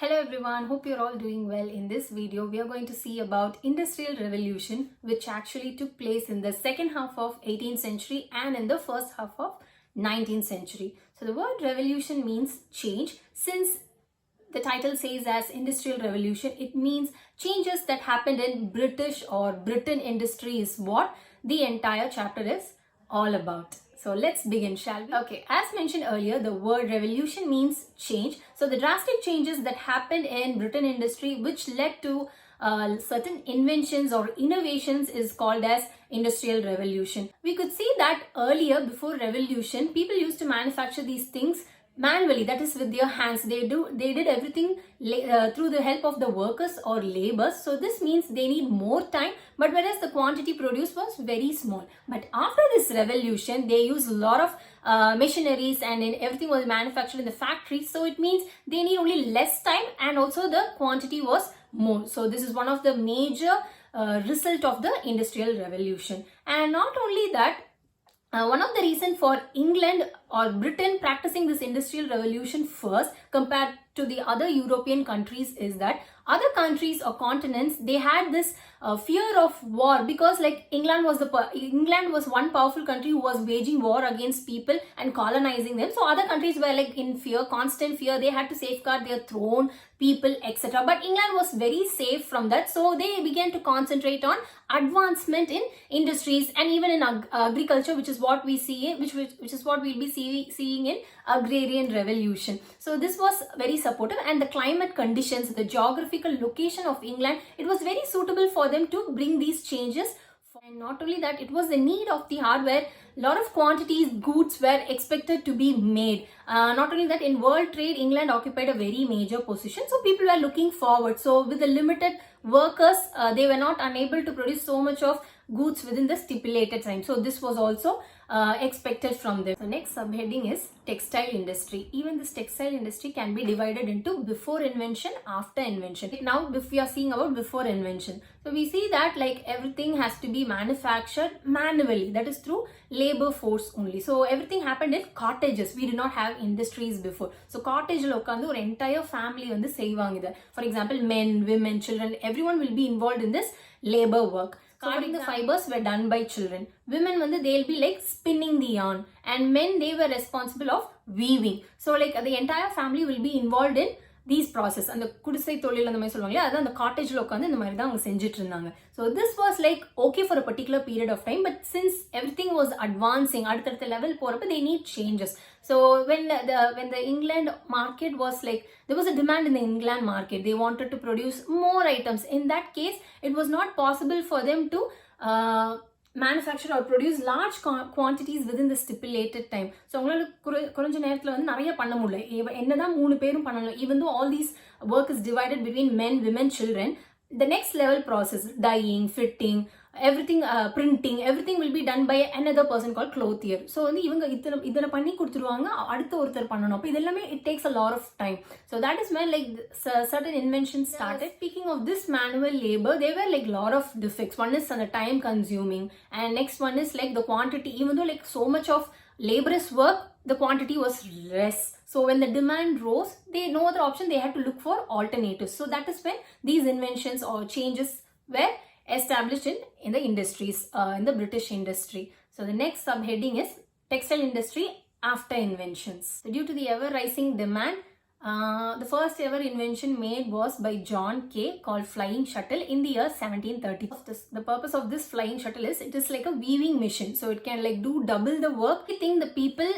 Hello everyone, hope you're all doing well. In this video, we are going to see about Industrial Revolution, which actually took place in the second half of 18th century and in the first half of 19th century. So the word revolution means change. Since the title says as Industrial Revolution, it means changes that happened in British or Britain industry is what the entire chapter is all about. So let's begin, shall we? Okay, as mentioned earlier, the word revolution means change. So the drastic changes that happened in Britain industry which led to certain inventions or innovations is called as Industrial Revolution. We could see that earlier, before revolution, people used to manufacture these things manually, that is with their hands. They did everything through the help of the workers or laborers. So this means they need more time, but whereas the quantity produced was very small. But after this revolution, they use a lot of machineries and everything was manufactured in the factories. So it means they need only less time and also the quantity was more. So this is one of the major result of the Industrial Revolution. And not only that, one of the reasons for England or Britain practicing this Industrial Revolution first compared to the other European countries is that other countries or continents, they had this fear of war, because like England was one powerful country who was waging war against people and colonizing them. So other countries were like in fear, constant fear. They had to safeguard their throne, people, etc. But England was very safe from that. So they began to concentrate on advancement in industries and even in agriculture, which is what we see, which is what we'll be seeing in agrarian revolution. So this was very supportive, and the climate conditions, the geographical location of England, it was very suitable for them to bring these changes. And not only that, it was the need of the hardware. A lot of quantities, goods were expected to be made. Not only that, in world trade, England occupied a very major position. So people were looking forward. So with the limited workers, they were not unable to produce so much of goods within the stipulated time. So this was also expected from them. So next subheading is textile industry. Even this textile industry can be divided into before invention, after invention. Now if we are seeing about before invention, so we see that like everything has to be manufactured manually, that is through labor force only. So everything happened in cottages. We did not have industries before. So cottage lo ukkando or entire family vandu seivanga. For example, men, women, children, everyone will be involved in this labor work. Carding the fibers were done by children. Women, they'll be like spinning the yarn, and men, they were responsible of weaving. So like the entire family will be involved in these process. And the kudisai tholil andha mari solvanga, adha and the cottage lo ukkandu indha mari dhaan avanga senjittu irundanga. So this was like okay for a particular period of time, but since everything was advancing adutha level porappa, they need changes. So when the England market was like, there was a demand in the England market, they wanted to produce more items. In that case, it was not possible for them to manufacture or produce large quantities within the stipulated time. So குறைஞ்ச நேரத்துல நிறைய பண்ண முடியல. என்னதான் மூணு பேரும் பண்ணலாம், even though all these work is divided between men, women, children. The next level process, dyeing, fitting, everything, printing, everything will be done by another person called clothier. So இவங்க இதன பண்ணி கொடுத்துருவாங்க, அடுத்த ஒருத்தர் பண்ணணும். அப்ப இதெல்லாமே it takes a lot of time. So that is when like certain inventions started. Speaking of this manual labor, there were like lot of defects. One is the time consuming, and next one is like the quantity. Even though like so much of laborious work, the quantity was less. So when the demand rose, they no other option, they had to look for alternatives. So that is when these inventions or changes were established in the industries, in the British industry. So the next subheading is textile industry after inventions. So due to the ever rising demand, the first ever invention made was by John Kay, called flying shuttle in the year 1730. The purpose of this flying shuttle is, it is like a weaving machine. So it can like do double the work. I think the people,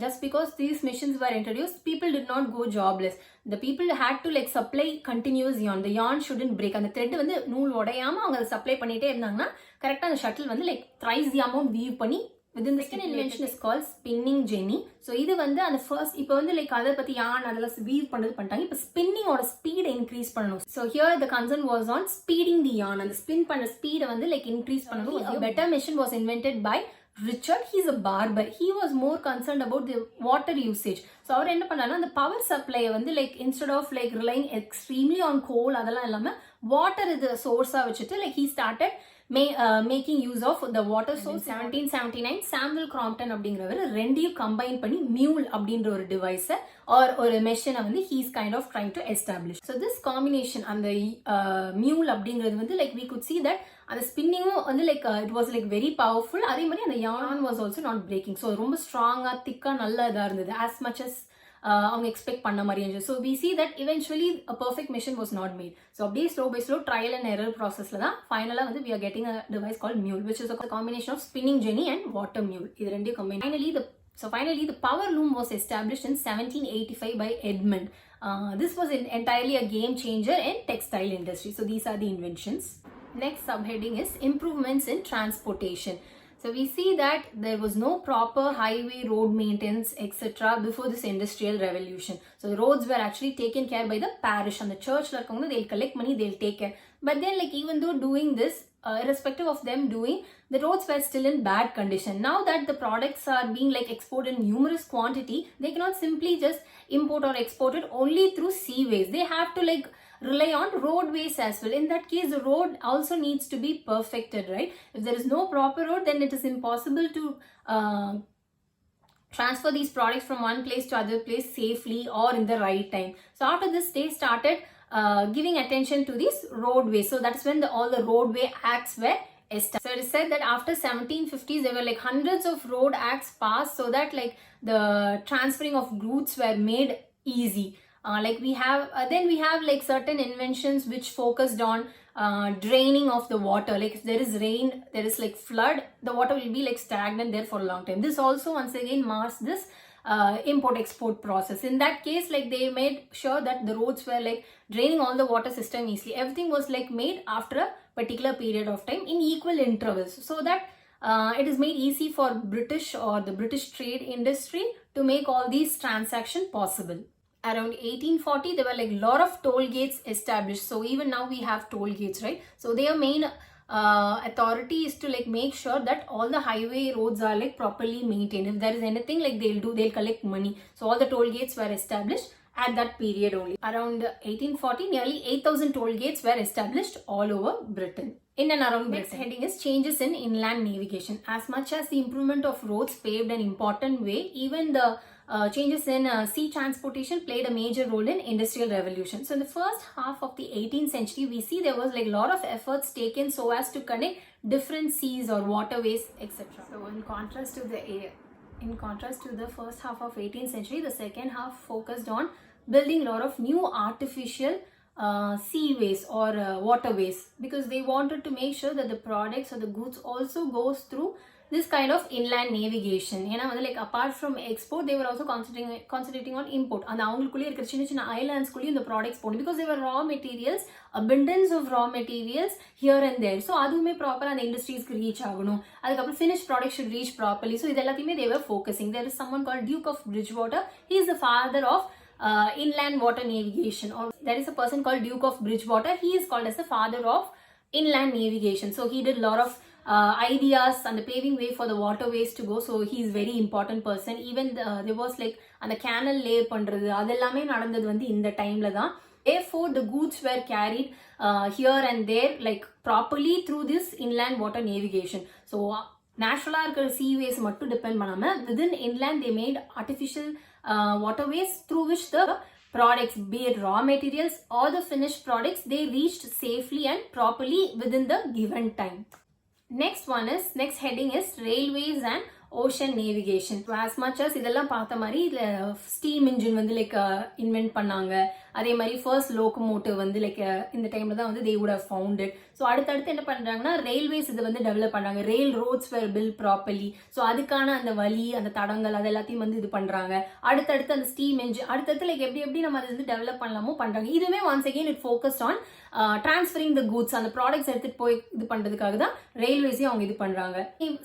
just because these machines were introduced, people did not go jobless. The people had to like supply continuous yarn. The yarn shouldn't break. And the thread வந்து நூல் உடையாம அவங்க supply பண்ணிட்டே இருந்தாங்கன்னா கரெக்டா அந்த shuttle வந்து like thrice the amount weave பண்ணி within the second invention is called spinning jenny. So இது வந்து அந்த first, இப்போ வந்து like அதை பத்தி yarn அதெல்லாம் weave பண்ணது பண்ணிட்டாங்க. இப்போ spinning ஓட speed increase பண்ணணும். So here the concern was on speeding the yarn. அந்த spin பண்ண speed வந்து like increase பண்ணணும். A better machine was invented by Richard. He's a barber. He was more concerned about the water usage. So அவர் என்ன பண்ணாருன்னா, அந்த power சப்ளையை வந்து like instead of like relying extremely on coal அதெல்லாம் இல்லாம water is the source வச்சுட்டு like he started making use of the water source. 1779 Samuel Crompton அப்படிங்கிறவர் ரெண்டையும் combine பண்ணி மியூல் அப்படின்ற ஒரு டிவைஸை or ஒரு மெஷினை வந்து he's kind of trying to establish. So this combination அந்த மியூல் அப்படிங்கிறது வந்து like we could see that அந்த ஸ்பின்னிங்கும் வந்து like it was like very powerful. அதே மாதிரி அந்த yarn was also not breaking. So ரொம்ப ஸ்ட்ராங்காக திக்காக நல்லா இதாக இருந்தது as much as அவங்க எக்ஸ்பெக்ட் பண்ண மாதிரி இருந்துச்சு. So we see that eventually a perfect machine was not made. So அப்படியே slow by slow trial and error ப்ராசஸில் தான் ஃபைனலாக வந்து we are getting a device call mule which is a combination of spinning jenny and water mule. இது ரெண்டையும் combine. Finally, the power loom was established in 1785 by Edmund. This was entirely a game changer in textile industry. So these are the inventions. Next subheading is improvements in transportation. So we see that there was no proper highway road maintenance etc. before this industrial revolution. So the roads were actually taken care by the parish and the church. They'll collect money, they'll take care. But then like even though doing this, irrespective of them doing, the roads were still in bad condition. Now that the products are being like exported in numerous quantity, they cannot simply just import or export it only through seaways. They have to like rely on roadways as well. In that case, the road also needs to be perfected, right? If there is no proper road, then it is impossible to transfer these products from one place to other place safely or in the right time. So after this, they started giving attention to these roadways. So that's when all the roadway acts were established. So it is said that after 1750s, there were like hundreds of road acts passed so that like the transferring of goods were made easy. Like we have then we have like certain inventions which focused on draining of the water. Like if there is rain, there is like flood, the water will be like stagnant there for a long time. This also once again marks this import export process. In that case, like they made sure that the roads were like draining all the water system easily. Everything was like made after a particular period of time in equal intervals so that it is made easy for British or the British trade industry to make all these transactions possible. Around 1840, there were like a lot of toll gates established. So even now we have toll gates, right? So their main authority is to like make sure that all the highway roads are like properly maintained. If there is anything like they'll collect money. So all the toll gates were established at that period only. Around 1840, nearly 8,000 toll gates were established all over Britain. In and around Britain. Next heading is changes in inland navigation. As much as the improvement of roads paved an important way, even the changes in sea transportation played a major role in industrial revolution. So in the first half of the 18th century, we see there was like a lot of efforts taken so as to connect different seas or waterways, etc. So in contrast to the first half of 18th century, the second half focused on building a lot of new artificial seaways or waterways because they wanted to make sure that the products or the goods also goes through this kind of inland navigation. Like apart from export, they were also concentrating on import. And avungalkulle irukra chinna islands kulli the products ponu because there were raw materials, abundance of raw materials here and there. So adume proper and industries ku reach aganum. Adukapra finished products should reach properly. So idellathime they were focusing. There is someone called Duke of Bridgewater. He is the father of inland water navigation. Or there is a person called Duke of Bridgewater. He is called as the father of inland navigation. So he did a lot of ideas and the paving way for the waterways to go. So he is very important person. Even there was like and the canal lay பண்றது அதெல்லாமே நடந்தது வந்து இந்த டைம்ல தான். Therefore the goods were carried here and there like properly through this inland water navigation. So naturally இருக்கிற seaways மட்டும் depend பண்ணாம within inland they made artificial waterways through which the products, be it raw materials or the finished products, they reached safely and properly within the given time. Next heading is railways and ocean navigation. So as much as இதெல்லாம் பார்த்த மாதிரி steam engine வந்து like invent பண்ணாங்க. அதே மாதிரி first locomotive வந்து like இந்த டைம்ல தான் வந்து they would have found it. So அடுத்தடுத்து என்ன பண்றாங்கன்னா ரயில்வேஸ் இதை வந்து டெவலப் பண்ணாங்க. ரயில் ரோட்ஸ் வேர் பில்ட் ப்ராப்பர்லி. ஸோ அதுக்கான அந்த வழி அந்த தடங்கள் அது எல்லாத்தையும் வந்து இது பண்றாங்க. அடுத்தடுத்து அந்த ஸ்டீம் இன்ஜின் அடுத்தடுத்து லைக் எப்படி நம்ம அதை வந்து டெவலப் பண்ணலாமோ பண்றாங்க. இதுவுமே once again it focused on transferring the goods அந்த ப்ராடக்ட்ஸ் எடுத்துட்டு போய் இது பண்றதுக்காக தான் ரயில்வேஸையும் அவங்க இது பண்றாங்க.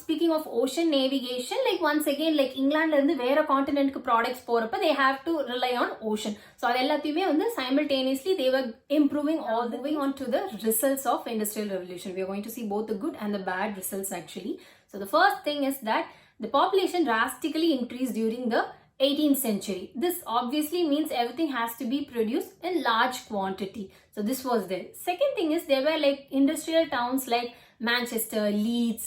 Speaking of ocean navigation like once again like இங்கிலாந்துல இருந்து வேற கான்டினென்ட்க்கு ப்ராடக்ட்ஸ் போறப்ப they have to rely on ocean. So அது எல்லாத்தையுமே வந்து simultaneously they were improving all the way on to the results of industrial revolution. We are going to see both the good and the bad results actually. So the first thing is that the population drastically increased during the 18th century. This obviously means everything has to be produced in large quantity. So this was there. Second thing is there were like industrial towns like Manchester, Leeds,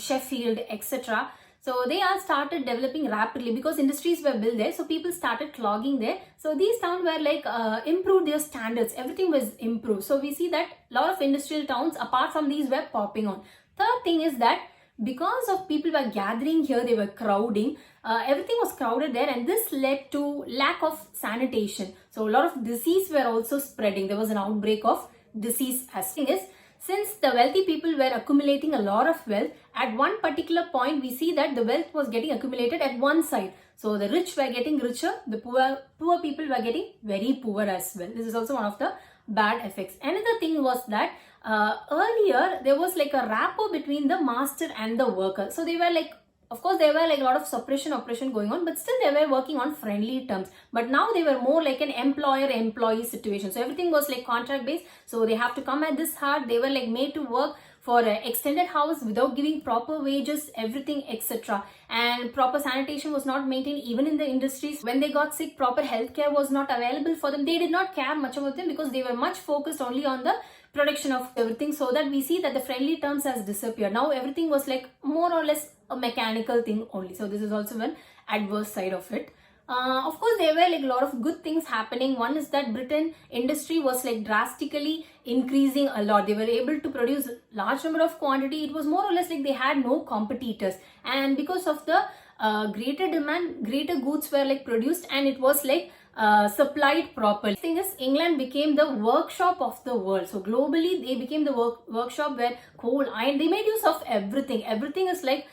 Sheffield, etc. So they all started developing rapidly because industries were built there. So people started clogging there. So these towns were like improved their standards. Everything was improved. So we see that a lot of industrial towns apart from these were popping on. Third thing is that because of people were gathering here, they were crowding. Everything was crowded there, and this led to lack of sanitation. So a lot of disease were also spreading. There was an outbreak of disease. As thing is, since the wealthy people were accumulating a lot of wealth, at one particular point we see that the wealth was getting accumulated at one side. So the rich were getting richer, the poor people were getting very poor as well. This is also one of the bad effects. Another thing was that earlier there was like a rapport between the master and the worker. So they were like, of course there were like a lot of oppression going on, but still they were working on friendly terms. But now they were more like an employer-employee situation. So everything was like contract based. So they have to come at this hard. They were like made to work for extended hours without giving proper wages, everything, etc. And proper sanitation was not maintained even in the industries. When they got sick, proper healthcare was not available for them. They did not care much about them because they were much focused only on the production of everything. So that we see that the friendly terms has disappeared. Now everything was like more or less a mechanical thing only. So this is also one adverse side of it. Of course, there were like a lot of good things happening. One is that Britain industry was like drastically increasing a lot. They were able to produce large number of quantity. It was more or less like they had no competitors, and because of the greater demand, greater goods were like produced, and it was like supplied properly. The thing is, England became the workshop of the world. So globally, they became the workshop where coal, iron, they made use of everything. Everything is like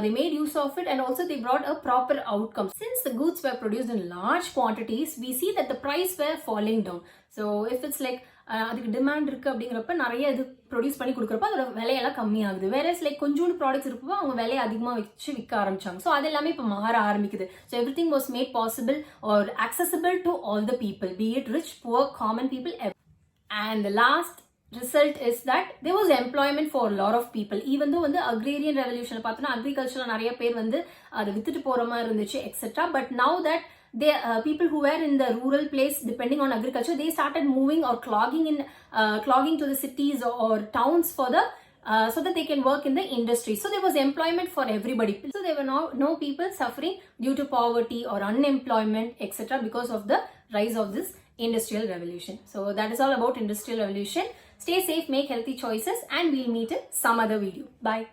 they made use of it, and also they brought a proper outcome. Since the goods were produced in large quantities, we see that the price were falling down. So if it's like அதுக்கு demand இருக்கு அப்படிங்கிறப்ப நிறைய இது produce பண்ணி கொடுக்குறப்ப அதோட விலையெல்லாம் கம்மியாகுது. வேறஸ் லைக் கொஞ்சோண்டு ப்ராடக்ட்ஸ் இருக்கப்போ அவங்க விலையை அதிகமாக வச்சு விற்க ஆரம்பிச்சாங்க. ஸோ அது எல்லாமே இப்போ மாற ஆரம்பிக்குது. So every thing was made possible R accessible to all the people, be it rich, poor, common people. And the last result is that there was employment for a lot of people. Even though வந்து agrarian revolution பார்த்தோன்னா agriculture நிறைய பேர் வந்து அதை வித்துட்டு போற மாதிரி இருந்துச்சு etc. But now that they people who were in the rural place depending on agriculture, they started moving or clogging to the cities or towns for the so that they can work in the industry. So there was employment for everybody. So there were no people suffering due to poverty or unemployment etc. because of the rise of this industrial revolution. So that is all about industrial revolution. Stay safe, make healthy choices, and we'll meet in some other video. Bye.